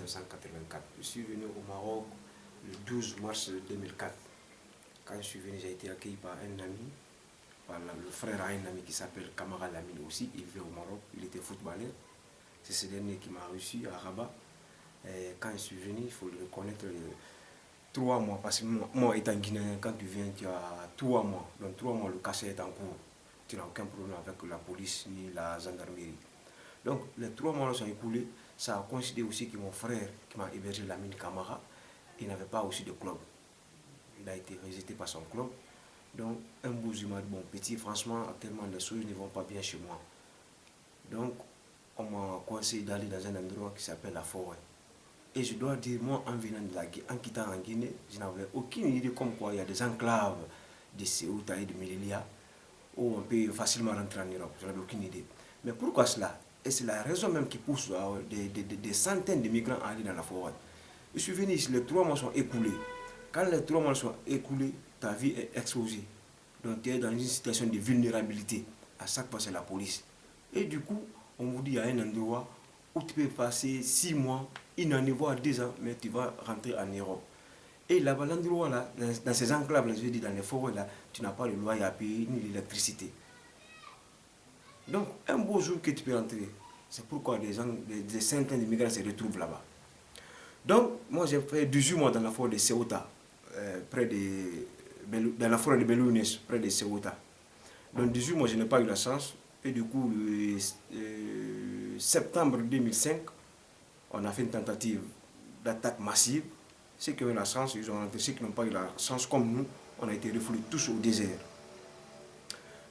1984. Je suis venu au Maroc le 12 mars 2004. Quand je suis venu, j'ai été accueilli par un ami, par le frère à un ami qui s'appelle Kamara Lamine aussi. Il vit au Maroc, il était footballeur. C'est ce dernier qui m'a reçu à Rabat. Et quand je suis venu, il faut le reconnaître, 3 mois, parce que moi étant guinéen, quand tu viens, tu as 3 mois. Donc 3 mois, le cachet est en cours. Tu n'as aucun problème avec la police ni la gendarmerie. Donc les 3 mois sont écoulés. Ça a coïncidé aussi que mon frère, qui m'a hébergé, Lamine Kamara, il n'avait pas aussi de club. Il a été rejeté par son club. Donc un beau jour, il m'a dit, bon petit, franchement, actuellement les choses ne vont pas bien chez moi. Donc on m'a conseillé d'aller dans un endroit qui s'appelle la forêt. Et je dois dire, moi, en venant en quittant en Guinée, je n'avais aucune idée comme quoi il y a des enclaves de Ceuta et de Melilla où on peut facilement rentrer en Europe. Je n'avais aucune idée. Mais pourquoi cela? Et c'est la raison même qui pousse des centaines de migrants à aller dans la forêt. Je suis venu ici, les 3 mois sont écoulés. Quand les 3 mois sont écoulés, ta vie est exposée. Donc tu es dans une situation de vulnérabilité. À chaque fois, c'est la police. Et du coup, on vous dit, il y a un endroit où tu peux passer 6 mois, une année, voire 2 ans, mais tu vas rentrer en Europe. Et là-bas, l'endroit là, dans ces enclaves, je veux dire, dans les forêts là, tu n'as pas de loyer à payer ni l'électricité. Donc, un beau jour que tu peux rentrer, c'est pourquoi des centaines de migrants se retrouvent là-bas. Donc, moi j'ai fait 18 mois dans la forêt de Ceuta, dans la forêt de Belounes, près de Ceuta. Donc 18 mois, je n'ai pas eu la chance. Et du coup, le septembre 2005, on a fait une tentative d'attaque massive. Ceux qui ont eu la chance, ils ont rentré. Ceux qui n'ont pas eu la chance, comme nous, on a été refoulés tous au désert.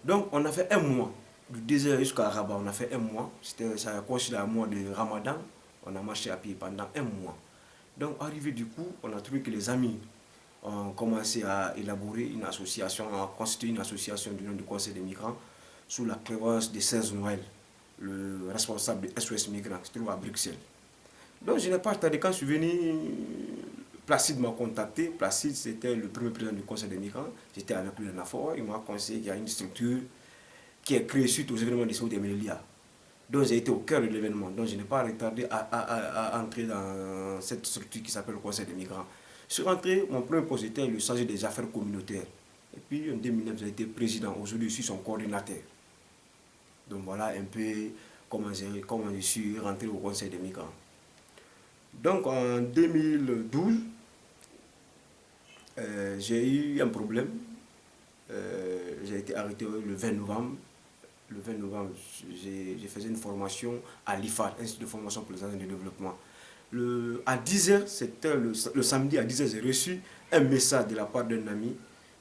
Donc, on a fait un mois. Du désert jusqu'à Rabat, on a fait un mois. Ça a coïncidé à un mois de Ramadan. On a marché à pied pendant un mois. Donc, arrivé du coup, on a trouvé que les amis ont commencé à élaborer une association, à constituer une association du nom du Conseil des migrants sous la prévoyance de 16 Noël, le responsable de SOS Migrants, qui se trouve à Bruxelles. Donc, je n'ai pas attendé. Quand je suis venu, Placide m'a contacté. Placide, c'était le premier président du Conseil des migrants. J'étais avec lui dans la forêt. Il m'a conseillé qu'il y a une structure qui est créée suite aux événements de Ceuta et Melilla. Donc j'ai été au cœur de l'événement. Donc je n'ai pas retardé à entrer dans cette structure qui s'appelle le Conseil des migrants. Je suis rentré, mon premier poste était le chargé des affaires communautaires. Et puis en 2009, j'ai été président. Aujourd'hui, je suis son coordinateur. Donc voilà un peu comment je suis rentré au Conseil des migrants. Donc en 2012, j'ai eu un problème. J'ai été arrêté le 20 novembre. Le 20 novembre, j'ai fait une formation à l'IFAD, Institut de formation pour les agents de développement. À 10h, c'était le samedi à 10h, j'ai reçu un message de la part d'un ami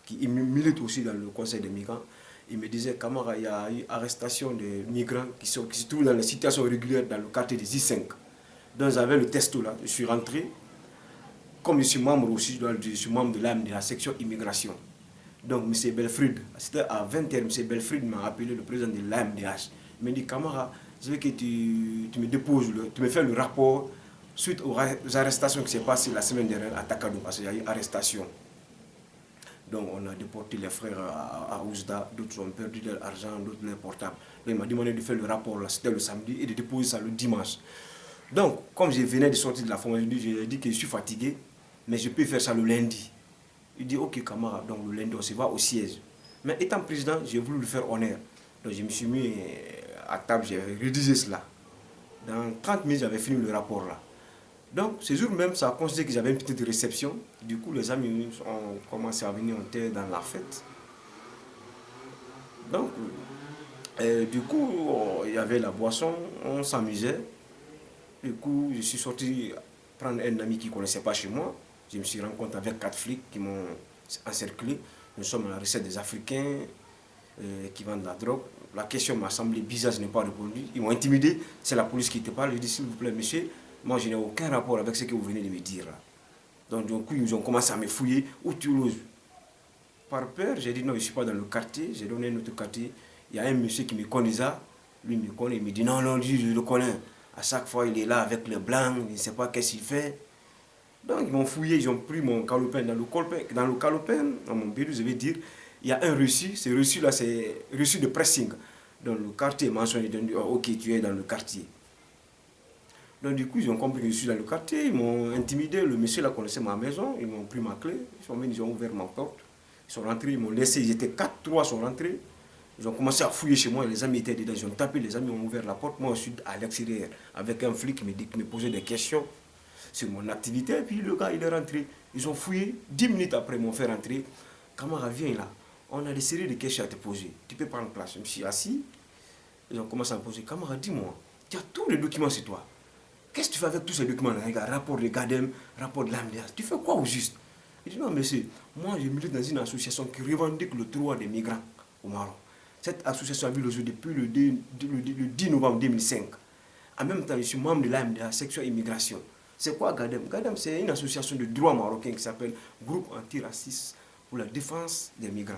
qui milite aussi dans le Conseil des migrants. Il me disait, Kamara, il y a eu arrestation de migrants qui se trouvent dans les situations régulières dans le quartier des I5. Donc j'avais le testo là, je suis rentré. Comme je suis membre aussi, je suis membre de l'AM de la section immigration. Donc, M. Belfried, c'était à 20h, M. Belfried m'a appelé, le président de l'AMDH. Il m'a dit, Kamara, je veux que tu me déposes, tu me fais le rapport suite aux arrestations qui s'est passées la semaine dernière à Takadou, parce qu'il y a eu arrestation. Donc, on a déporté les frères à Ouzda, d'autres ont perdu leur argent, d'autres leur portable. Donc, il m'a demandé de faire le rapport, là, c'était le samedi, et de déposer ça le dimanche. Donc, comme je venais de sortir de la formation, j'ai dit que je suis fatigué, mais je peux faire ça le lundi. Il dit, ok Kamara, donc le lundi on se va au siège. Mais étant président, j'ai voulu lui faire honneur. Donc je me suis mis à table, j'ai rédigé cela. Dans 30 minutes, j'avais fini le rapport là. Donc ce jour même, ça a considéré que j'avais une petite réception. Du coup, les amis ont commencé à venir, on était dans la fête. Donc, du coup, il y avait la boisson, on s'amusait. Du coup, je suis sorti prendre un ami qui ne connaissait pas chez moi. Je me suis rencontré avec 4 flics qui m'ont encerclé. Nous sommes à la recette des Africains qui vendent de la drogue. La question m'a semblé bizarre, je n'ai pas répondu. Ils m'ont intimidé, c'est la police qui te parle. Je dis, s'il vous plaît, monsieur, moi je n'ai aucun rapport avec ce que vous venez de me dire là. Donc du coup, ils ont commencé à me fouiller. Où tu loges? Par peur, j'ai dit non, je ne suis pas dans le quartier. J'ai donné un autre quartier. Il y a un monsieur qui me connaissait. Lui me connaît, il me dit non, non, je le connais. À chaque fois, il est là avec les blancs, il ne sait pas qu'est-ce qu'il fait. Donc ils m'ont fouillé, ils ont pris mon calepin. Dans le calepin, dans mon bureau, je vais dire, il y a un reçu. Ce reçu-là, c'est reçu de pressing. Donc le quartier est mentionné, ils ont dit, oh, ok, tu es dans le quartier. Donc du coup, ils ont compris que je suis dans le quartier, ils m'ont intimidé. Le monsieur là connaissait ma maison, ils m'ont pris ma clé, ils sont venus, ils ont ouvert ma porte. Ils sont rentrés, ils m'ont laissé, ils étaient 4, 3 sont rentrés. Ils ont commencé à fouiller chez moi, les amis étaient dedans, ils ont tapé, les amis ont ouvert la porte. Moi, je suis à l'extérieur avec un flic qui me posait des questions sur mon activité. Et puis le gars, il est rentré. Ils ont fouillé. 10 minutes après, ils m'ont fait rentrer. Camara, viens là. On a des séries de questions à te poser. Tu peux prendre place. Je me suis assis. Ils ont commencé à me poser. Camara, dis-moi, tu as tous les documents sur toi. Qu'est-ce que tu fais avec tous ces documents-là? Regarde, rapport de GADEM, rapport de l'AMDA. Tu fais quoi au juste? Il dit non, monsieur, moi je milite dans une association qui revendique le droit des migrants au Maroc. Cette association a vu le jour depuis le 10 novembre 2005. En même temps, je suis membre de l'AMDA, section immigration. C'est quoi GADEM? GADEM, c'est une association de droit marocain qui s'appelle Groupe antiraciste pour la défense des migrants.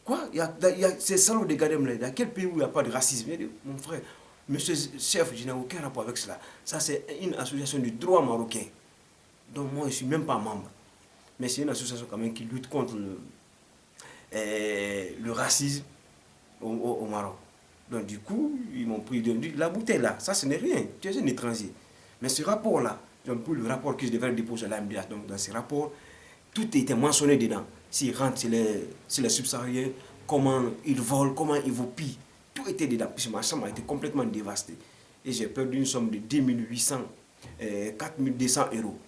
Quoi? Il y a ces salauds de GADEM là. Dans quel pays où il n'y a pas de racisme? Il dit, mon frère, monsieur chef, je n'ai aucun rapport avec cela. Ça, c'est une association de droit marocain. Donc moi, je ne suis même pas membre. Mais c'est une association quand même qui lutte contre le racisme au Maroc. Donc du coup, ils m'ont pris de la bouteille là, ça ce n'est rien, tu es un étranger. Mais ce rapport-là, j'ai pris le rapport que je devrais déposer à l'AMDA. Donc dans ce rapport, tout était mentionné dedans. S'ils rentrent chez les subsahariens, comment ils volent, comment ils vous pillent. Tout était dedans. Puis ma chambre a été complètement dévastée. Et j'ai perdu une somme de 10 800, 4 200 euros.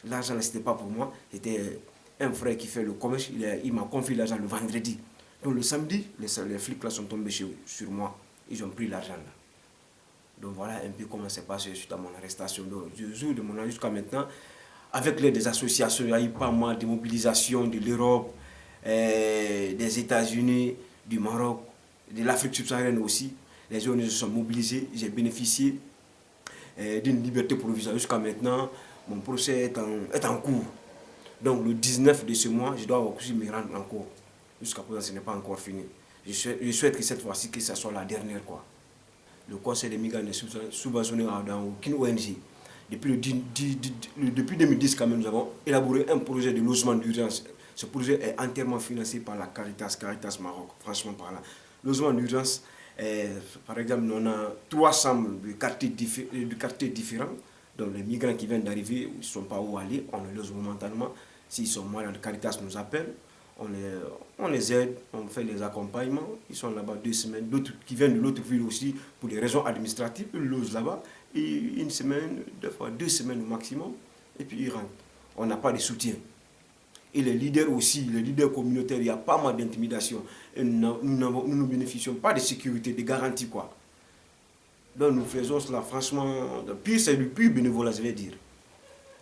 L'argent là, c'était pas pour moi. C'était un frère qui fait le commerce. Il m'a confié l'argent le vendredi. Donc le samedi, les flics là sont tombés sur moi. Ils ont pris l'argent là. Donc voilà un peu comment c'est passé suite à mon arrestation. Donc je joue de mon âge jusqu'à maintenant. Avec l'aide des associations, il y a eu pas mal de mobilisations de l'Europe, des États-Unis, du Maroc, de l'Afrique subsaharienne aussi. Les jeunes se sont mobilisés. J'ai bénéficié d'une liberté provisoire jusqu'à maintenant. Mon procès est en cours. Donc le 19 de ce mois, je dois aussi me rendre en cours. Jusqu'à présent, ce n'est pas encore fini. Je souhaite que cette fois-ci, que ce soit la dernière, quoi. Le Conseil des migrants n'est subventionné dans aucune ONG. Depuis 2010, quand même, nous avons élaboré un projet de logement d'urgence. Ce projet est entièrement financé par la Caritas Maroc, franchement parlant. Logement d'urgence, par exemple, on a 3 chambres de quartiers différents. Donc les migrants qui viennent d'arriver, ils ne sont pas où aller, on les loge momentanément. S'ils sont malades, Caritas nous appelle. On les aide, on fait les accompagnements. Ils sont là-bas 2 semaines. D'autres qui viennent de l'autre ville aussi, pour des raisons administratives, ils logent là-bas. Et une semaine, 2 semaines au maximum. Et puis ils rentrent. On n'a pas de soutien. Et les leaders aussi, les leaders communautaires, il y a pas mal d'intimidation. Et nous ne bénéficions pas de sécurité, de garantie, quoi. Donc nous faisons cela, franchement, c'est le pur bénévolat, je vais dire.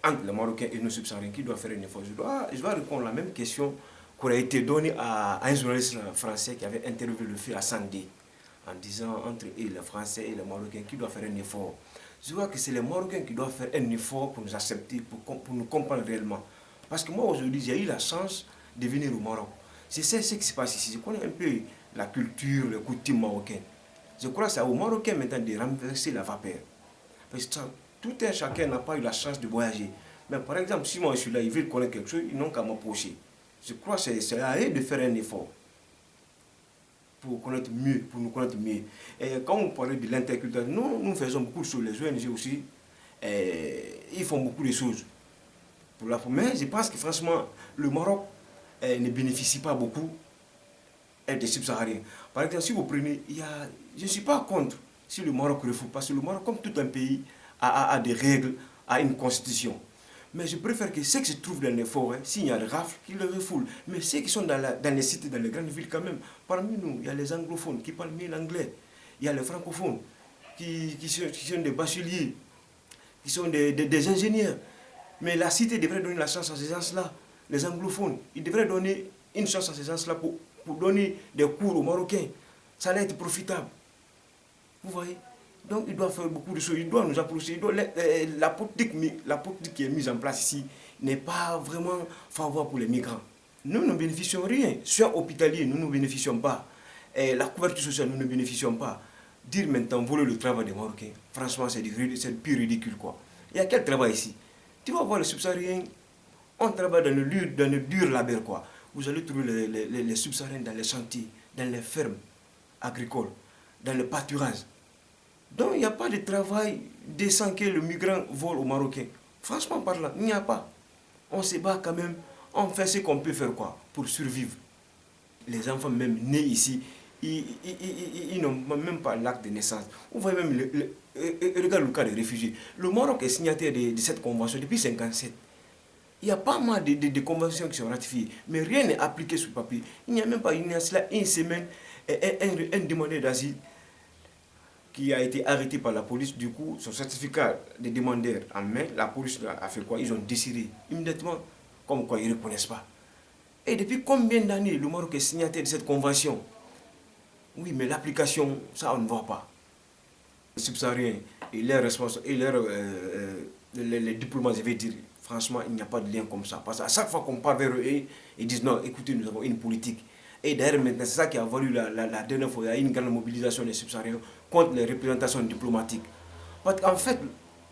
Entre les Marocains et nos subsahariens, qui doivent faire un effort. Je dois répondre à la même question qui aurait été donnée à un journaliste français qui avait interviewé le fait à Sandé, en disant entre eux, les Français et les Marocains, qui doivent faire un effort. Je vois que c'est les Marocains qui doivent faire un effort pour nous accepter, pour nous comprendre réellement. Parce que moi, aujourd'hui, j'ai eu la chance de venir au Maroc. C'est ce qui se passe ici. Je connais un peu la culture, les coutumes marocaines. Je crois que c'est aux Marocains maintenant de renverser la vapeur. Parce que tout un chacun n'a pas eu la chance de voyager. Mais par exemple, si moi je suis là, ils veulent connaître quelque chose, ils n'ont qu'à m'approcher. Je crois que c'est à eux de faire un effort pour connaître mieux, pour nous connaître mieux. Et quand vous parlez de l'interculturalité, nous faisons beaucoup de choses. Les ONG aussi, ils font beaucoup de choses. Mais je pense que franchement, le Maroc ne bénéficie pas beaucoup des subsahariens. Par exemple, si vous prenez, je ne suis pas contre si le Maroc refoule, parce que le Maroc, comme tout un pays, a des règles, a une constitution. Mais je préfère que ceux qui se trouvent dans les forêts, s'il y a des rafles, qu'ils le refoulent. Mais ceux qui sont dans les cités, dans les grandes villes quand même, parmi nous, il y a les anglophones qui parlent mieux l'anglais. Il y a les francophones qui sont des bacheliers, qui sont des ingénieurs. Mais la cité devrait donner la chance à ces gens-là, les anglophones. Ils devraient donner une chance à ces gens-là pour donner des cours aux Marocains. Ça allait être profitable. Vous voyez? Donc il doit faire beaucoup de choses. Il doit nous approcher. La politique qui est mise en place ici n'est pas vraiment favorable pour les migrants. Nous ne bénéficions rien. Soins hospitaliers, nous ne bénéficions pas. Et la couverture sociale, nous ne bénéficions pas. Dire maintenant voler le travail des Marocains, franchement, c'est le pire ridicule, quoi. Il y a quel travail ici? Tu vas voir les subsahariens, on travaille dans le dur labeur, quoi. Vous allez trouver les subsahariens dans les chantiers, dans les fermes agricoles, dans le pâturage. Donc il n'y a pas de travail descend que le migrant vole aux Marocains. Franchement parlant, il n'y a pas. On se bat quand même, on fait ce qu'on peut faire quoi pour survivre. Les enfants même nés ici, ils n'ont même pas l'acte de naissance. Vous voyez même, regarde le cas des réfugiés. Le Maroc est signataire de cette convention depuis 1957. Il y a pas mal de conventions qui sont ratifiées, mais rien n'est appliqué sur papier. Il n'y a même pas une semaine, un demandeur d'asile qui a été arrêté par la police. Du coup, son certificat de demandeur en main, la police a fait quoi? Ils ont décidé immédiatement, comme quoi ils ne reconnaissent pas. Et depuis combien d'années le Maroc est signataire de cette convention? Oui, mais l'application, ça on ne voit pas. Les subsahariens et leurs responsables, et les diplomates, je vais dire, franchement, il n'y a pas de lien comme ça. Parce qu'à chaque fois qu'on part vers eux, ils disent non, écoutez, nous avons une politique. Et d'ailleurs, maintenant, c'est ça qui a valu la dernière fois, il y a une grande mobilisation des subsahariens contre les représentations diplomatiques. Parce qu'en fait,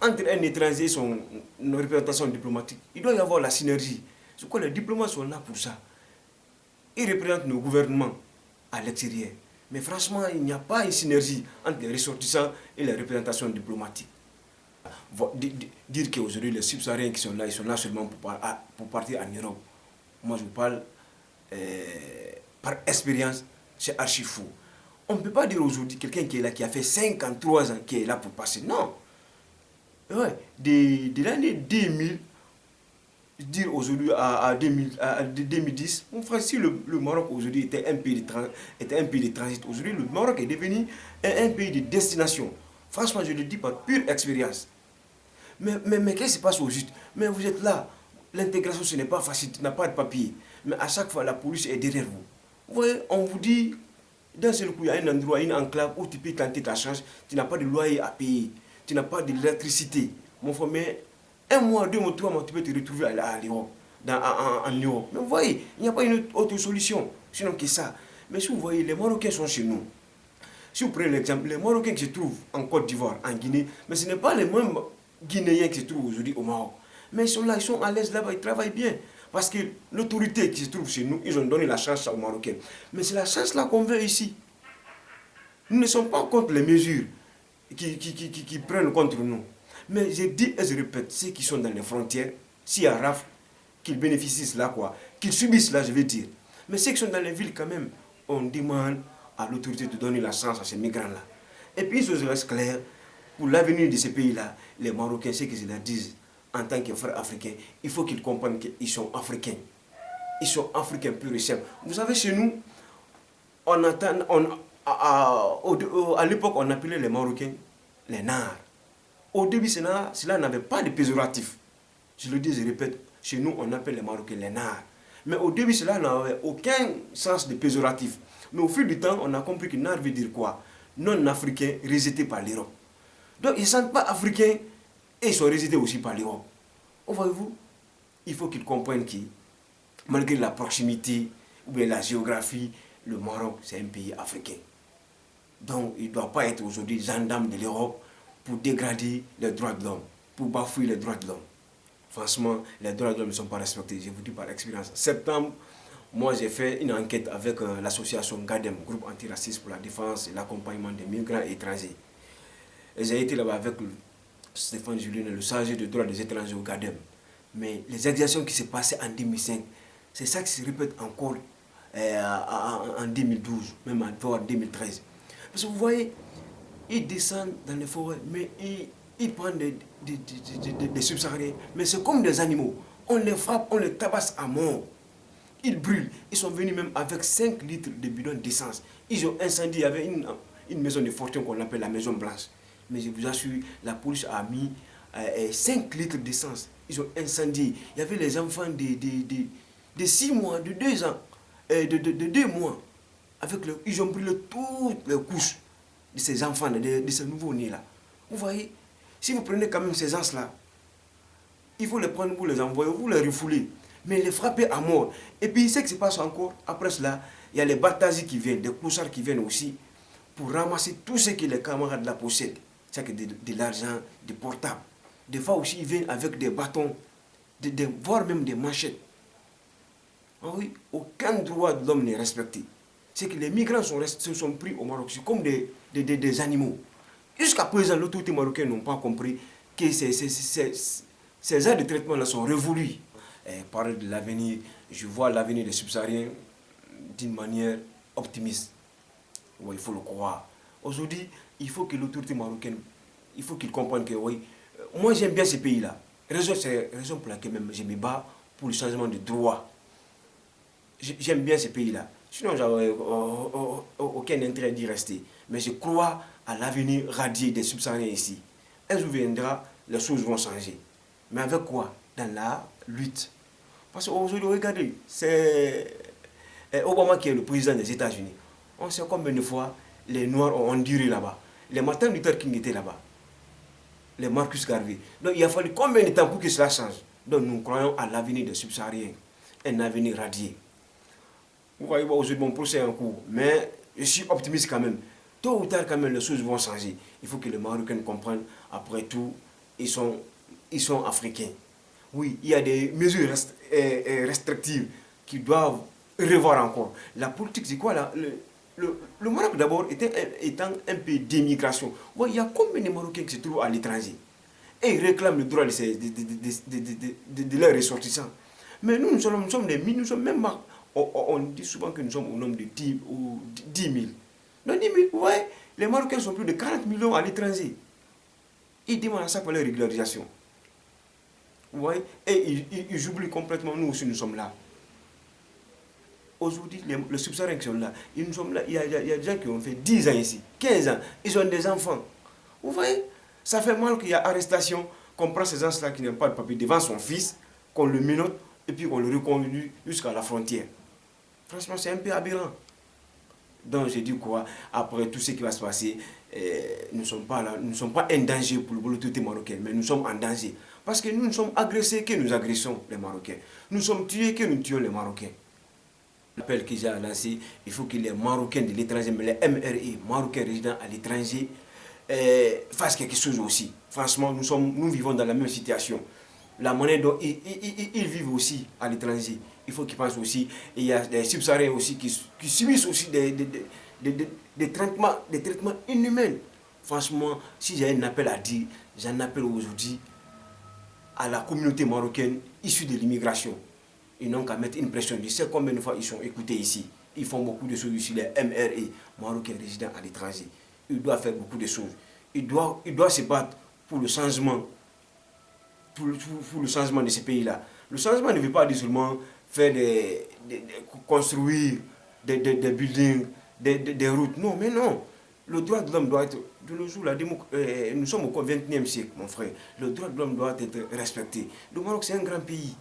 entre un étranger et son représentation diplomatique, il doit y avoir la synergie. C'est quoi, les diplomates sont là pour ça. Ils représentent nos gouvernements à l'extérieur. Mais franchement, il n'y a pas une synergie entre les ressortissants et les représentations diplomatiques. Dire qu'aujourd'hui, les subsahariens qui sont là, ils sont là seulement pour partir en Europe. Moi, je vous parle par expérience, c'est archi fou. On ne peut pas dire aujourd'hui quelqu'un qui est là, qui a fait 53 ans, qui est là pour passer. Non. Ouais, de l'année 2000, dire aujourd'hui à 2010, mon frère, si le Maroc aujourd'hui était un pays de transit, aujourd'hui le Maroc est devenu un pays de destination. Franchement, je le dis par pure expérience. Mais qu'est-ce qui se passe au juste? Mais vous êtes là, l'intégration ce n'est pas facile, tu n'as pas de papier. Mais à chaque fois, la police est derrière vous. Vous voyez, on vous dit, d'un seul coup, il y a un endroit, une enclave où tu peux tenter ta chance, tu n'as pas de loyer à payer, tu n'as pas d'électricité. Mon frère, mais un mois, 2 mois, 3 mois, tu peux te retrouver à l'Europe, en Europe. Mais vous voyez, il n'y a pas une autre solution, sinon que ça. Mais si vous voyez, les Marocains sont chez nous. Si vous prenez l'exemple, les Marocains qui se trouvent en Côte d'Ivoire, en Guinée, mais ce n'est pas les mêmes Guinéens qui se trouvent aujourd'hui au Maroc. Mais ils sont là, ils sont à l'aise là-bas, ils travaillent bien. Parce que l'autorité qui se trouve chez nous, ils ont donné la chance aux Marocains. Mais c'est la chance là qu'on veut ici. Nous ne sommes pas contre les mesures qui prennent contre nous. Mais je dis et je répète, ceux qui sont dans les frontières, s'il y a rafle, qu'ils bénéficient là, quoi, qu'ils subissent là, je vais dire. Mais ceux qui sont dans les villes, quand même, on demande à l'autorité de donner la chance à ces migrants-là. Et puis, il se reste clair, pour l'avenir de ces pays-là, les Marocains, ceux qui se leur disent, en tant que frères africains, il faut qu'ils comprennent qu'ils sont africains. Ils sont africains purs et simples. Vous savez, chez nous, à l'époque, on appelait les Marocains les Nards. Au début, cela n'avait pas de péjoratif. Je le dis, je répète, chez nous, on appelle les Marocains les Nards. Mais au début, cela n'avait aucun sens de péjoratif. Mais au fil du temps, on a compris que Nard veut dire quoi? Non-africain, rejeté par l'Europe. Donc, ils ne sont pas africains et ils sont rejetés aussi par l'Europe. Voyez-vous, il faut qu'ils comprennent que, malgré la proximité ou bien la géographie, le Maroc, c'est un pays africain. Donc, il ne doit pas être aujourd'hui gendarme de l'Europe pour dégrader les droits de l'homme, pour bafouer les droits de l'homme. Franchement, les droits de l'homme ne sont pas respectés, je vous dis par expérience. En septembre, moi j'ai fait une enquête avec l'association GADEM, Groupe Antiraciste pour la Défense et l'Accompagnement des Migrants et Étrangers. Et j'ai été là-bas avec Stéphane Julien, le chargé de droits des étrangers au GADEM. Mais les exactions qui se passaient en 2005, c'est ça qui se répète encore en 2012, même en 2013. Parce que vous voyez, ils descendent dans les forêts, mais ils prennent des subsahariens. Mais c'est comme des animaux. On les frappe, on les tabasse à mort. Ils brûlent. Ils sont venus même avec 5 litres de bidon d'essence. Ils ont incendié. Il y avait une maison de fortune qu'on appelle la Maison Blanche. Mais je vous assure, la police a mis 5 litres d'essence. Ils ont incendié. Il y avait les enfants de 6 mois, de 2 ans, de 2 mois. Ils ont brûlé toutes les couches de ces enfants, de ces nouveaux-nés-là. Vous voyez, si vous prenez quand même ces gens-là, il faut les prendre, vous les envoyer, vous les refouler, mais les frapper à mort. Et puis, ce qui se passe encore, après cela, il y a les Bartazis qui viennent, des clousards qui viennent aussi, pour ramasser tout ce que les camarades là possèdent. C'est-à-dire de l'argent, des portables. Des fois aussi, ils viennent avec des bâtons, voire même des machettes. Ah oui, aucun droit de l'homme n'est respecté. C'est que les migrants se sont pris au Maroc, c'est comme des animaux. Jusqu'à présent, l'autorité marocaine n'ont pas compris que ces aides de traitement-là sont révolues. Parler de l'avenir, je vois l'avenir des subsahariens d'une manière optimiste. Ouais, il faut le croire. Aujourd'hui, il faut que l'autorité marocaine, il faut qu'ils comprennent que oui, moi j'aime bien ces pays-là. C'est la raison pour laquelle même je me bats pour le changement de droit. J'aime bien ces pays-là. Sinon, j'aurais aucun intérêt d'y rester. Mais je crois à l'avenir radieux des subsahariens ici. Un jour viendra, les choses vont changer. Mais avec quoi? Dans la lutte. Parce qu'aujourd'hui, regardez, c'est Obama qui est le président des États-Unis. On sait combien de fois les Noirs ont enduré là-bas. Les Martin Luther King étaient là-bas. Les Marcus Garvey. Donc il a fallu combien de temps pour que cela change? Donc nous croyons à l'avenir des subsahariens. Un avenir radieux. Vous voyez, aujourd'hui mon procès est en cours. Mais je suis optimiste quand même. Tôt ou tard quand même les choses vont changer. Il faut que les Marocains comprennent. Après tout, ils sont africains. Oui, il y a des mesures restrictives qui doivent revoir encore. La politique, c'est quoi là? Le Maroc d'abord étant un pays d'immigration. Bon, il y a combien de Marocains qui se trouvent à l'étranger et ils réclament le droit de leurs ressortissants. Mais nous sommes des mille, nous sommes même... On dit souvent que nous sommes au nombre de 10 000. Donc 10 000, vous voyez, les Marocains sont plus de 40 millions à l'étranger. Ils demandent à ça pour leur régularisation. Vous voyez? Et ils oublient complètement, nous aussi nous sommes là. Aujourd'hui, les subsahariens qui sont là, ils sont là. Il y a des gens qui ont fait 10 ans ici, 15 ans, ils ont des enfants. Vous voyez? Ça fait mal qu'il y a arrestation, qu'on prend ces gens-là qui n'ont pas de papier devant son fils, qu'on le menotte et puis qu'on le reconduit jusqu'à la frontière. Franchement, c'est un peu aberrant. Donc, je dis quoi? Après tout ce qui va se passer, nous ne sommes pas là, nous ne sommes pas un danger pour l'autorité marocaine, mais nous sommes en danger. Parce que nous sommes agressés que nous agressons les Marocains. Nous sommes tués que nous tuons les Marocains. L'appel que j'ai lancé, il faut que les Marocains de l'étranger, mais les MRI, Marocains résidents à l'étranger, fassent quelque chose aussi. Franchement, nous vivons dans la même situation. La monnaie dont ils vivent aussi à l'étranger. Il faut qu'ils pensent aussi. Et il y a des subsahariens aussi qui subissent aussi des traitements inhumains. Franchement, si j'ai un appel à dire, j'en appelle aujourd'hui à la communauté marocaine issue de l'immigration. Ils n'ont qu'à mettre une pression. Je sais combien de fois ils sont écoutés ici. Ils font beaucoup de choses ici, les MRE, Marocains résidents à l'étranger. Ils doivent faire beaucoup de choses. Ils doivent se battre pour le changement. Pour le changement de ces pays-là. Le changement ne veut pas dire seulement faire construire des buildings, des routes. Non, mais non. Le droit de l'homme doit être, de nos jours, nous sommes au 21e siècle, mon frère. Le droit de l'homme doit être respecté. Le Maroc, c'est un grand pays.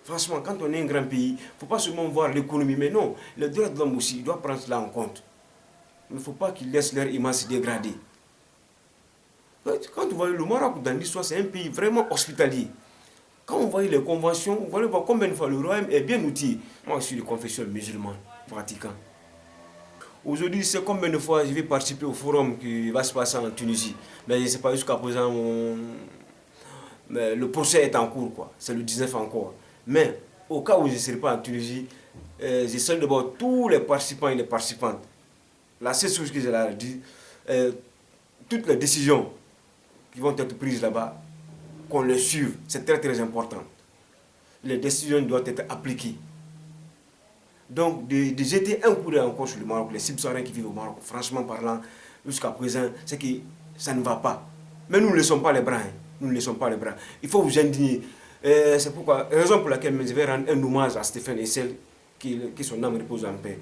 Franchement, quand on est un grand pays, il ne faut pas seulement voir l'économie, mais non, le droit de l'homme aussi, il doit prendre cela en compte. Il ne faut pas qu'ils laissent leur image se dégrader. Quand vous voyez le Maroc dans l'histoire, c'est un pays vraiment hospitalier. Quand on voit les conventions, vous voyez voir combien de fois le royaume est bien outillé. Moi, je suis de confession musulmane, pratiquant. Aujourd'hui, c'est combien de fois je vais participer au forum qui va se passer en Tunisie. Mais je ne sais pas, jusqu'à présent, mais le procès est en cours, quoi. C'est le 19 encore. Mais au cas où je ne serai pas en Tunisie, je salue d'abord tous les participants et les participantes. La seule chose que je leur dis, toutes les décisions qui vont être prises là-bas, qu'on les suive, c'est très très important. Les décisions doivent être appliquées. Donc, de jeter un coup d'œil encore sur le Maroc, les subsahariens qui vivent au Maroc, franchement parlant, jusqu'à présent, c'est que ça ne va pas. Mais nous ne laissons pas les bras. Hein. Nous ne laissons pas les bras. Il faut vous indigner. C'est pourquoi, raison pour laquelle je vais rendre un hommage à Stéphane Essel, qui son âme repose en paix.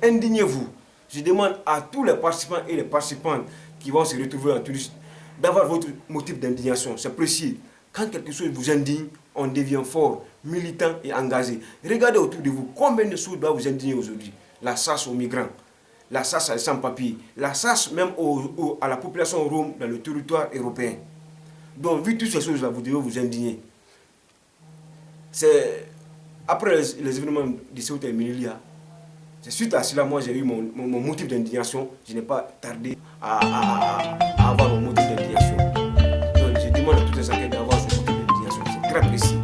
Indignez-vous. Je demande à tous les participants et les participantes qui vont se retrouver en Tunisie d'avoir votre motif d'indignation. C'est précis. Quand quelque chose vous indigne, on devient fort, militant et engagé. Regardez autour de vous combien de choses doivent vous indigner aujourd'hui. La chasse aux migrants, la chasse aux sans-papiers, la chasse même à la population rome dans le territoire européen. Donc, vu toutes ces choses-là, vous devez vous indigner. C'est après les événements de Ceuta et Melilla, c'est suite à cela, moi j'ai eu mon motif d'indignation. Je n'ai pas tardé à avoir mon motif d'indignation. Donc je demande à tous les enquêteurs d'avoir ce motif d'indignation. C'est très précis.